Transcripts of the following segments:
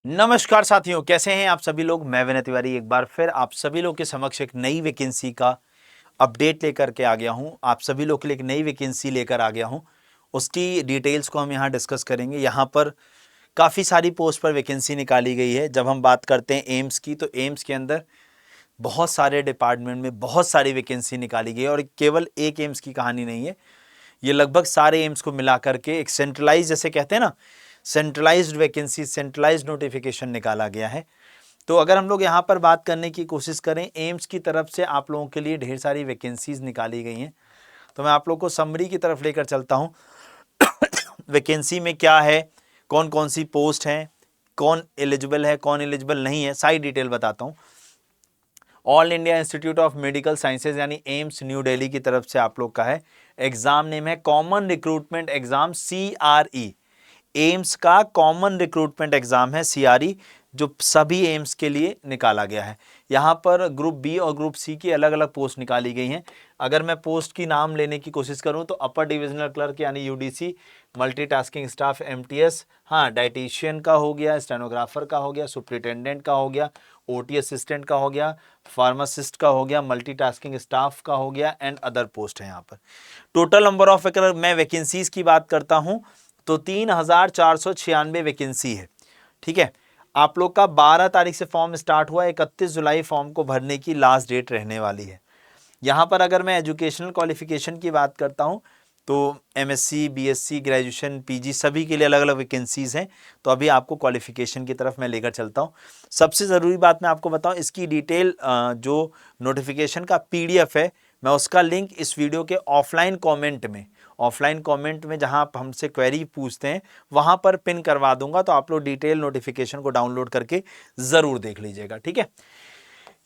नमस्कार साथियों, कैसे हैं आप सभी लोग। मैं विनय तिवारी एक बार फिर आप सभी लोग के समक्ष एक नई वैकेंसी का अपडेट लेकर के आ गया हूं। आप सभी लोग के लिए एक नई वैकेंसी लेकर आ गया हूं। उसकी डिटेल्स को हम यहां डिस्कस करेंगे। यहां पर काफ़ी सारी पोस्ट पर वैकेंसी निकाली गई है। जब हम बात करते हैं एम्स की, तो एम्स के अंदर बहुत सारे डिपार्टमेंट में बहुत सारी वैकेंसी निकाली गई है और केवल एक एम्स की कहानी नहीं है। ये लगभग सारे एम्स को मिला करके एक सेंट्रलाइज, जैसे कहते हैं ना, सेंट्रलाइज्ड वैकेंसी, सेंट्रलाइज्ड नोटिफिकेशन निकाला गया है। तो अगर हम लोग यहाँ पर बात करने की कोशिश करें, एम्स की तरफ से आप लोगों के लिए ढेर सारी वैकेंसीज निकाली गई हैं। तो मैं आप लोग को समरी की तरफ लेकर चलता हूँ। वैकेंसी में क्या है, कौन कौन सी पोस्ट हैं, कौन एलिजिबल है, कौन एलिजिबल नहीं है, सारी डिटेल बताता हूँ। All India institute of medical sciences यानी एम्स न्यू दिल्ली की तरफ से आप लोग का है। एग्जाम नेम है common recruitment exam, CRE। AIIMS का कॉमन रिक्रूटमेंट एग्जाम है CRE, जो सभी एम्स के लिए निकाला गया है। यहाँ पर ग्रुप बी और ग्रुप सी की अलग अलग पोस्ट निकाली गई हैं। अगर मैं पोस्ट की नाम लेने की कोशिश करूं तो अपर डिविजनल क्लर्क यानी UDC, मल्टीटास्किंग स्टाफ MTS, हाँ, डाइटिशियन का हो गया, स्टेनोग्राफर का हो गया, सुपरिटेंडेंट का हो गया, OT असिस्टेंट का हो गया, फार्मासिस्ट का हो गया, मल्टीटास्किंग स्टाफ का हो गया एंड अदर पोस्ट है यहाँ पर। टोटल नंबर ऑफ, अगर मैं वैकेंसीज की बात करता हूँ तो 3,496 वैकेंसी है। ठीक है, आप लोग का 12 तारीख से फॉर्म स्टार्ट हुआ, 31 जुलाई फॉर्म को भरने की लास्ट डेट रहने वाली है। यहाँ पर अगर मैं एजुकेशनल क्वालिफिकेशन की बात करता हूँ तो MSc, BSc, ग्रेजुएशन, PG सभी के लिए अलग अलग वैकेंसीज हैं। तो अभी आपको क्वालिफिकेशन की तरफ मैं लेकर चलता हूँ। सबसे ज़रूरी बात मैं आपको बताऊँ, इसकी डिटेल जो नोटिफिकेशन का PDF है, मैं उसका लिंक इस वीडियो के ऑफलाइन कमेंट में जहां आप हमसे क्वेरी पूछते हैं वहां पर पिन करवा दूंगा। तो आप लोग डिटेल नोटिफिकेशन को डाउनलोड करके ज़रूर देख लीजिएगा। ठीक है,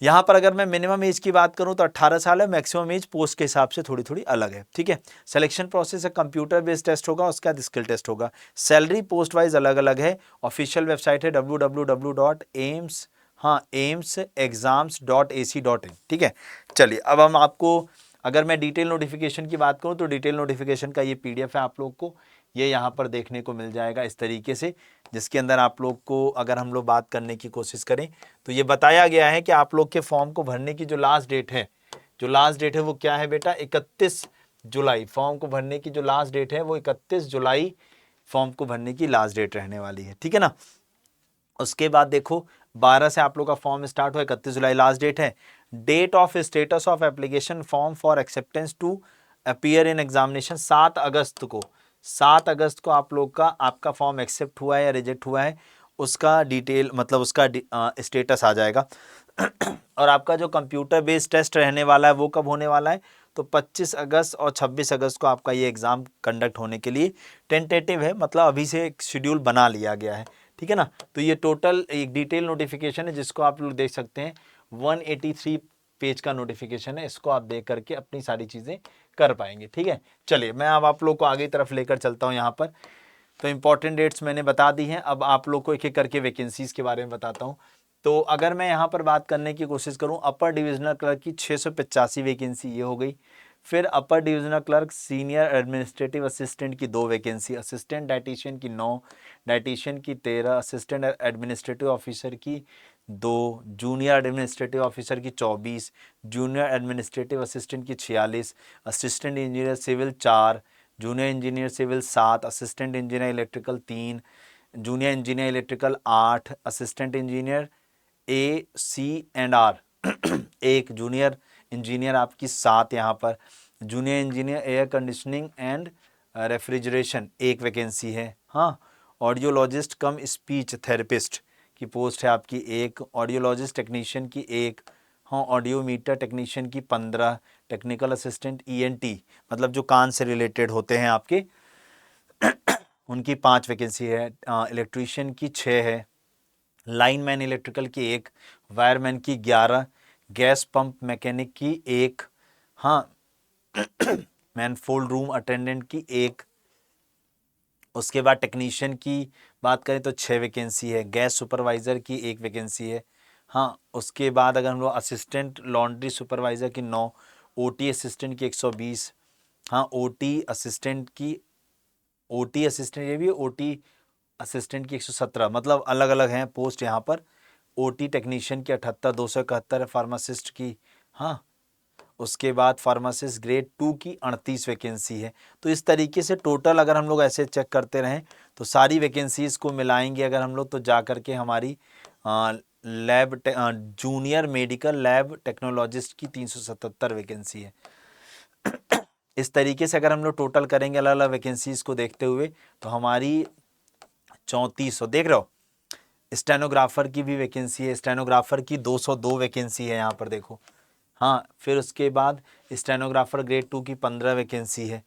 यहाँ पर अगर मैं मिनिमम एज की बात करूँ तो 18 साल है, मैक्सिमम एज पोस्ट के हिसाब से थोड़ी थोड़ी अलग है। ठीक है, सिलेक्शन प्रोसेस है, कंप्यूटर बेस्ड टेस्ट होगा, उसका स्किल टेस्ट होगा। सैलरी पोस्ट वाइज अलग अलग है। ऑफिशियल वेबसाइट है www.aims, हाँ, aimsexams.ac.in। ठीक है, चलिए अब हम आपको, अगर मैं डिटेल नोटिफिकेशन की बात करूँ तो डिटेल नोटिफिकेशन का ये PDF है, आप लोग को ये यहाँ पर देखने को मिल जाएगा इस तरीके से, जिसके अंदर आप लोग को, अगर हम लोग बात करने की कोशिश करें तो ये बताया गया है कि आप लोग के फॉर्म को भरने की जो लास्ट डेट है वो क्या है बेटा, 31 जुलाई। फॉर्म को भरने की जो लास्ट डेट है वो 31 जुलाई फॉर्म को भरने की लास्ट डेट रहने वाली है। ठीक है ना, उसके बाद देखो 12 से आप लोग का फॉर्म स्टार्ट हुआ, 31 जुलाई लास्ट डेट है। Date of status of application form for acceptance to appear in examination 7 अगस्त को, 7 अगस्त को आप लोग का आपका फॉर्म एक्सेप्ट हुआ है या रिजेक्ट हुआ है उसका डिटेल, मतलब उसका स्टेटस आ जाएगा। और आपका जो कंप्यूटर बेस्ड टेस्ट रहने वाला है वो कब होने वाला है, तो 25 अगस्त और 26 अगस्त को आपका ये एग्ज़ाम कंडक्ट होने के लिए टेंटेटिव है, मतलब अभी से एक शेड्यूल बना लिया गया है। ठीक है ना, तो ये टोटल एक डिटेल नोटिफिकेशन है जिसको आप लोग देख सकते हैं। 183 पेज का नोटिफिकेशन है, इसको आप देख करके अपनी सारी चीज़ें कर पाएंगे। ठीक है, चलिए मैं अब आप लोग को आगे तरफ लेकर चलता हूँ। यहाँ पर तो इंपॉर्टेंट डेट्स मैंने बता दी हैं। अब आप लोग को एक एक करके वैकेंसीज के बारे में बताता हूँ। तो अगर मैं यहाँ पर बात करने की कोशिश करूँ, अपर डिविजनल क्लर्क की 685 वैकेंसी ये हो गई। फिर upper divisional clerk senior administrative assistant की 2 वैकेंसी, असिस्टेंट डाइटिशियन की 9, डाइटिशियन की 13, असिस्टेंट एडमिनिस्ट्रेटिव ऑफिसर की 2, जूनियर एडमिनिस्ट्रेटिव ऑफिसर की 24, जूनियर एडमिनिस्ट्रेटिव असिस्टेंट की 46, assistant engineer civil 4, junior engineer civil 7, assistant engineer electrical 3, junior engineer electrical 8, assistant engineer ACR 1, junior engineer आपकी 7 यहाँ पर, junior engineer air conditioning and refrigeration 1 vacancy है। हाँ, audiologist cum speech therapist की post है आपकी 1, audiologist technician की 1, हाँ, ऑडियोमीटर टेक्नीशियन की 15, टेक्निकल असिस्टेंट ENT मतलब जो कान से रिलेटेड होते हैं आपके उनकी 5 वैकेंसी है। इलेक्ट्रीशियन की 6 है, लाइनमैन इलेक्ट्रिकल की 1, वायरमैन की 11, गैस पंप मैकेनिक की 1, हाँ, मैनफोल्ड रूम अटेंडेंट की 1। उसके बाद टेक्नीशियन की बात करें तो 6 वैकेंसी है, गैस सुपरवाइज़र की 1 वैकेंसी है। हाँ, उसके बाद अगर हम लोग असिस्टेंट लॉन्ड्री सुपरवाइज़र की 9, OT असिस्टेंट की 120, हाँ, OT असिस्टेंट ये भी OT असिस्टेंट की 117, मतलब अलग अलग हैं पोस्ट यहाँ पर। ओटी टेक्नीशियन की 78, 271 है फार्मासिस्ट की। हाँ, उसके बाद फार्मासिस्ट ग्रेड 2 की 38 वैकेंसी है। तो इस तरीके से टोटल अगर हम लोग ऐसे चेक करते रहें तो सारी वैकेंसीज़ को मिलाएंगे अगर हम लोग, तो जा कर के हमारी lab junior medical lab technologist की 377 वैकेंसी है। इस तरीके से अगर हम लोग टोटल करेंगे अलग अलग वैकेंसीज़ को देखते हुए तो हमारी 3400, देख रहे हो। स्टेनोग्राफर की भी वैकेंसी है, स्टेनोग्राफर की 202 वैकेंसी है यहाँ पर देखो। हाँ, फिर उसके बाद स्टेनोग्राफर ग्रेड 2 की 15 वैकेंसी है,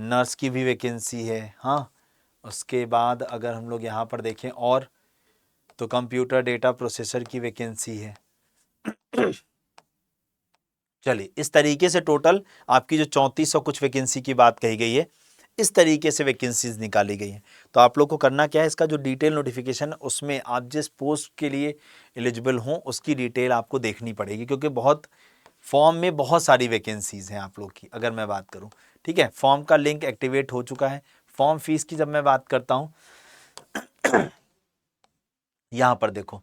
नर्स की भी वैकेंसी है। हाँ, उसके बाद अगर हम लोग यहाँ पर देखें और तो कंप्यूटर डेटा प्रोसेसर की वैकेंसी है। चलिए, इस तरीके से टोटल आपकी जो 3400 कुछ वैकेंसी की बात कही गई है, इस तरीके से वैकेंसीज निकाली गई हैं। तो आप लोग को करना क्या है, इसका जो डिटेल नोटिफिकेशन उसमें आप जिस पोस्ट के लिए एलिजिबल हों उसकी डिटेल आपको देखनी पड़ेगी, क्योंकि बहुत फॉर्म में बहुत सारी वैकेंसीज हैं आप लोग की अगर मैं बात करूं। ठीक है, फॉर्म का लिंक एक्टिवेट हो चुका है। फॉर्म फीस की जब मैं बात करता हूं यहां पर देखो,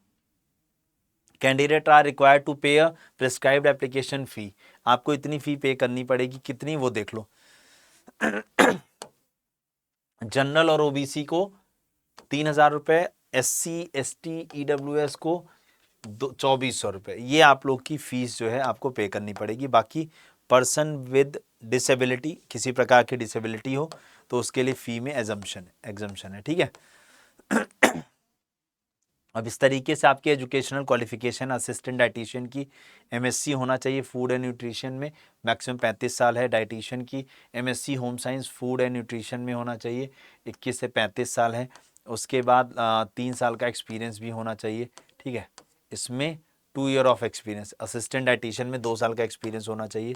कैंडिडेट आर रिक्वायर्ड टू पे अ प्रिस्क्राइब्ड एप्लीकेशन फी। आपको इतनी फी पे करनी पड़ेगी, कितनी वो देख लो। जनरल और ओबीसी को 3000 रुपये, SC ST EWS को 2400 रुपये, ये आप लोग की फीस जो है आपको पे करनी पड़ेगी। बाकी पर्सन विद डिसेबिलिटी, किसी प्रकार की डिसेबिलिटी हो तो उसके लिए फ़ी में एग्जम्पशन है। ठीक है, अब इस तरीके से आपकी एजुकेशनल क्वालिफिकेशन असिस्टेंट डाइटिशियन की MSc होना चाहिए फूड एंड न्यूट्रिशन में, मैक्सिमम 35 साल है। डाइटिशियन की MSc home science food and nutrition में होना चाहिए, 21 से 35 साल है। उसके बाद 3 साल का एक्सपीरियंस भी होना चाहिए। ठीक है, इसमें 2 year of experience, assistant dietitian में 2 साल का एक्सपीरियंस होना चाहिए।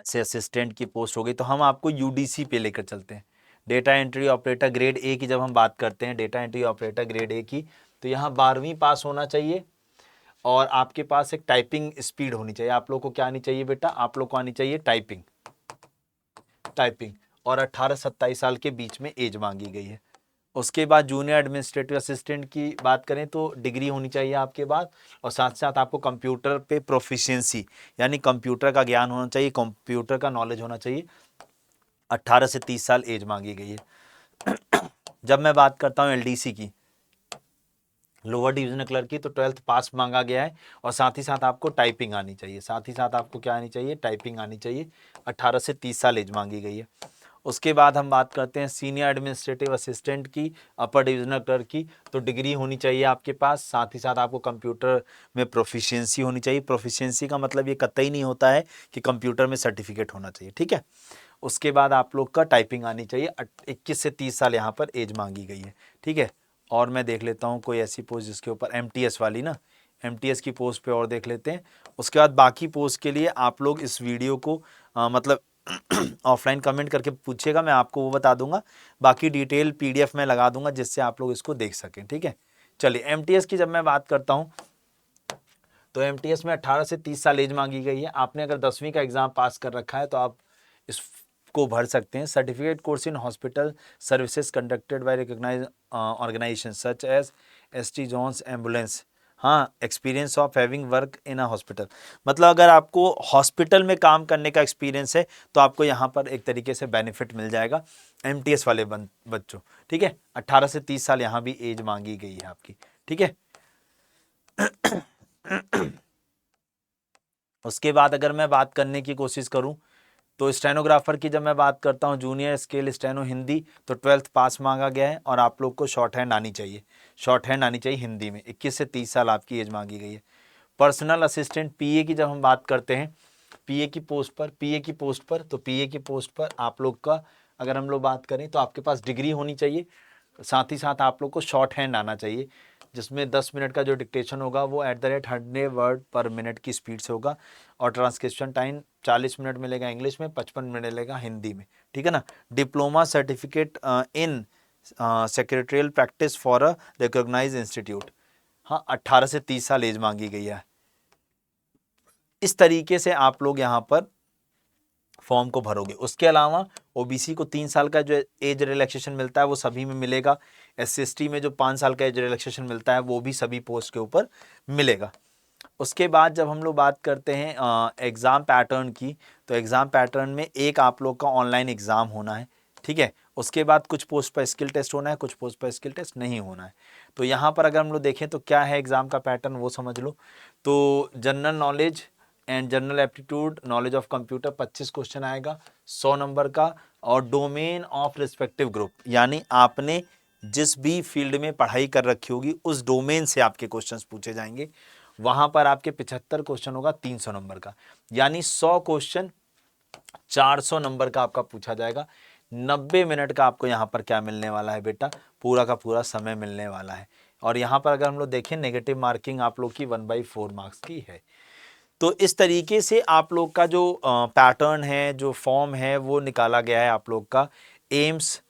से असिस्टेंट की पोस्ट हो गई, तो हम आपको UDC पे लेकर चलते हैं। Data entry operator grade A की जब हम बात करते हैं, data entry operator grade A की, तो यहाँ 12वीं पास होना चाहिए और आपके पास एक टाइपिंग स्पीड होनी चाहिए। आप लोग को क्या आनी चाहिए बेटा, आप लोग को आनी चाहिए टाइपिंग और 18-27 साल के बीच में एज मांगी गई है। उसके बाद जूनियर एडमिनिस्ट्रेटिव असिस्टेंट की बात करें तो डिग्री होनी चाहिए आपके पास, और साथ साथ आपको कंप्यूटर पे प्रोफिशिएंसी यानी कंप्यूटर का ज्ञान होना चाहिए, कंप्यूटर का नॉलेज होना चाहिए। 18 से 30 साल एज मांगी गई है। जब मैं बात करता हूँ LDC की, लोअर डिविजनल क्लर्क की, तो 12th पास मांगा गया है और साथ ही साथ आपको टाइपिंग आनी चाहिए। साथ ही साथ आपको क्या आनी चाहिए, टाइपिंग आनी चाहिए। 18 से 30 साल एज मांगी गई है। उसके बाद हम बात करते हैं सीनियर एडमिनिस्ट्रेटिव असिस्टेंट की, अपर डिविजनल क्लर्क की, तो डिग्री होनी चाहिए आपके पास। साथ ही साथ आपको कंप्यूटर में प्रोफिशिएंसी होनी चाहिए। प्रोफिशिएंसी का मतलब ये कतई नहीं होता है कि कंप्यूटर में सर्टिफिकेट होना चाहिए। ठीक है, उसके बाद आप लोग का टाइपिंग आनी चाहिए। 21 से 30 साल यहाँ पर एज मांगी गई है। ठीक है, और मैं देख लेता हूँ कोई ऐसी पोस्ट जिसके ऊपर MTS वाली ना, MTS की पोस्ट पे और देख लेते हैं। उसके बाद बाकी पोस्ट के लिए आप लोग इस वीडियो को मतलब ऑफलाइन कमेंट करके पूछिएगा, मैं आपको वो बता दूंगा। बाकी डिटेल PDF में लगा दूंगा जिससे आप लोग इसको देख सकें। ठीक है, चलिए MTS की जब मैं बात करता हूँ तो MTS में 18 से 30 साल एज मांगी गई है। आपने अगर 10वीं का एग्जाम पास कर रखा है तो आप इसको भर सकते हैं। Certificate course in hospital services conducted by recognised organisation such as ST John's ambulance. हाँ, experience of having work in a hospital, मतलब अगर आपको हॉस्पिटल में काम करने का एक्सपीरियंस है तो आपको यहाँ पर एक तरीके से बेनिफिट मिल जाएगा MTS वाले बच्चों। ठीक है, 18 से 30 साल यहाँ भी एज मांगी गई है आपकी। ठीक है, उसके बाद अगर मैं बात करने की कोशिश करूं तो स्टेनोग्राफर की जब मैं बात करता हूं, जूनियर स्केल स्टेनो हिंदी, तो 12th पास मांगा गया है और आप लोग को शॉर्ट हैंड आनी चाहिए। शॉर्ट हैंड आनी चाहिए हिंदी में। 21 से 30 साल आपकी एज मांगी गई है। पर्सनल असिस्टेंट PA की जब हम बात करते हैं, PA की पोस्ट पर आप लोग का अगर हम लोग बात करें तो आपके पास डिग्री होनी चाहिए। साथ ही साथ आप लोग को शॉर्ट हैंड आना चाहिए, जिसमें 10 मिनट का जो डिक्टेशन होगा वो @ 100 वर्ड पर मिनट की स्पीड से होगा, और ट्रांसक्रिप्शन टाइम 40 मिनट मिलेगा इंग्लिश में, 55 मिनट मिलेगा हिंदी में। ठीक है ना। Diploma certificate in secretarial practice for a recognized institute. हाँ, 18 से 30 साल एज मांगी गई है। इस तरीके से आप लोग यहाँ पर फॉर्म को भरोगे। उसके अलावा ओबीसी को 3 साल का जो एज रिलैक्सेशन मिलता है वो सभी में मिलेगा। SC/ST में जो 5 साल का एज रिलैक्सेशन मिलता है वो भी सभी पोस्ट के ऊपर मिलेगा। उसके बाद जब हम लोग बात करते हैं एग्ज़ाम पैटर्न की, तो एग्ज़ाम पैटर्न में एक आप लोग का ऑनलाइन एग्ज़ाम होना है, ठीक है। उसके बाद कुछ पोस्ट पर स्किल टेस्ट होना है, कुछ पोस्ट पर स्किल टेस्ट नहीं होना है। तो यहाँ पर अगर हम लोग देखें तो क्या है एग्ज़ाम का पैटर्न वो समझ लो। तो general knowledge and general aptitude, knowledge of computer 25 question आएगा 100 नंबर का, और डोमेन ऑफ रिस्पेक्टिव ग्रुप, यानी आपने जिस भी फील्ड में पढ़ाई कर रखी होगी उस डोमेन से आपके क्वेश्चंस पूछे जाएंगे। वहां पर आपके 75 क्वेश्चन होगा 300 नंबर का, यानी 100 क्वेश्चन 400 नंबर का आपका पूछा जाएगा। 90 मिनट का आपको यहाँ पर क्या मिलने वाला है बेटा, पूरा का पूरा समय मिलने वाला है। और यहाँ पर अगर हम लोग देखें नेगेटिव मार्किंग आप लोग की 1/4 मार्क्स की है। तो इस तरीके से आप लोग का जो पैटर्न है, जो फॉर्म है वो निकाला गया है आप लोग का AIIMS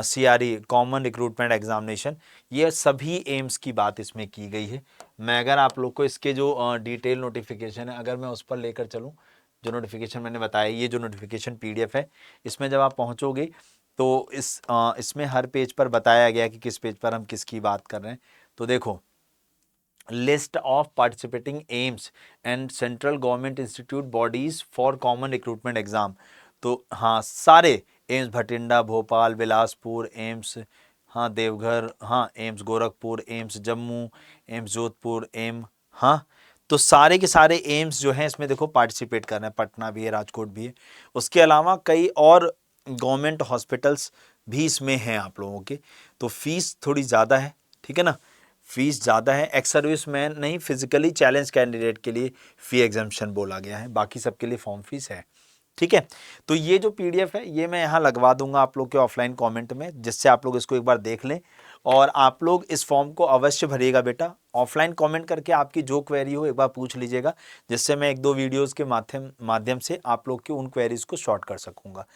CRE common recruitment examination. ये सभी एम्स की बात इसमें की गई है। मैं अगर आप लोग को इसके जो डिटेल नोटिफिकेशन है अगर मैं उस पर लेकर चलूँ, जो नोटिफिकेशन मैंने बताया, ये जो नोटिफिकेशन PDF है, इसमें जब आप पहुँचोगे तो इसमें हर पेज पर बताया गया कि किस पेज पर हम किसकी बात कर रहे हैं। तो देखो, list of participating AIIMS and central government institute bodies for common recruitment exam. तो हाँ, सारे एम्स भटिंडा, भोपाल, बिलासपुर, एम्स हाँ देवघर, हाँ AIIMS Gorakhpur, AIIMS Jammu, AIIMS Jodhpur, हाँ, तो सारे के सारे एम्स जो हैं इसमें देखो पार्टिसिपेट कर रहे हैं। पटना भी है, राजकोट भी है, उसके अलावा कई और गवर्नमेंट हॉस्पिटल्स भी इसमें हैं आप लोगों के। तो फीस थोड़ी ज़्यादा है, ठीक है ना, फीस ज़्यादा है। एक्स सर्विस मैन नहीं, फिजिकली चैलेंज कैंडिडेट के लिए फी एग्जाम्पशन बोला गया है, बाकी सबके लिए फॉर्म फीस है, ठीक है। तो ये जो PDF है ये मैं यहाँ लगवा दूंगा आप लोग के ऑफलाइन कमेंट में, जिससे आप लोग इसको एक बार देख लें और आप लोग इस फॉर्म को अवश्य भरिएगा बेटा। ऑफलाइन कमेंट करके आपकी जो क्वेरी हो एक बार पूछ लीजिएगा, जिससे मैं 1-2 वीडियोज़ के माध्यम से आप लोग की उन क्वेरीज को शॉर्ट कर सकूँगा।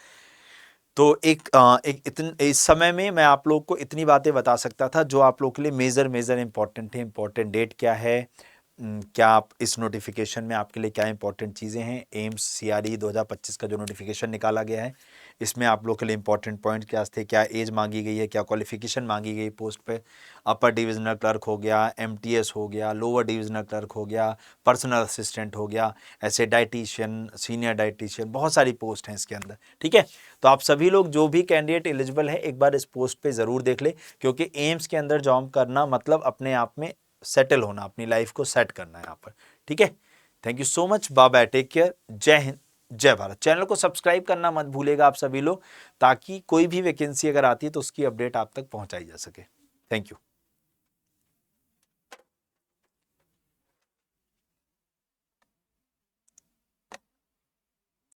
तो इस समय में मैं आप लोग को इतनी बातें बता सकता था जो आप लोग के लिए मेजर इंपॉर्टेंट है। इंपॉर्टेंट डेट क्या है, क्या आप इस नोटिफिकेशन में आपके लिए क्या इंपॉर्टेंट चीज़ें हैं। एम्स CRE 2025 का जो नोटिफिकेशन निकाला गया है इसमें आप लोग के लिए इंपॉर्टेंट पॉइंट क्या थे, क्या एज मांगी गई है, क्या क्वालिफिकेशन मांगी गई पोस्ट पे। अपर डिविजनल क्लर्क हो गया, MTS हो गया, लोअर डिविजनल क्लर्क हो गया, पर्सनल असिस्टेंट हो गया, ऐसे डाइटिशियन, सीनियर डाइटिशियन, बहुत सारी पोस्ट हैं इसके अंदर, ठीक है। तो आप सभी लोग जो भी कैंडिडेट एलिजिबल है एक बार इस पोस्ट पे ज़रूर देख ले, क्योंकि एम्स के अंदर जॉब करना मतलब अपने आप में सेटल होना, अपनी लाइफ को सेट करना है यहाँ पर, ठीक है। Thank you so much, bye bye, take care, जय हिंद, जय भारत। चैनल को सब्सक्राइब करना मत भूलेगा आप सभी लोग, ताकि कोई भी वैकेंसी अगर आती है तो उसकी अपडेट आप तक पहुंचाई जा सके। Thank you.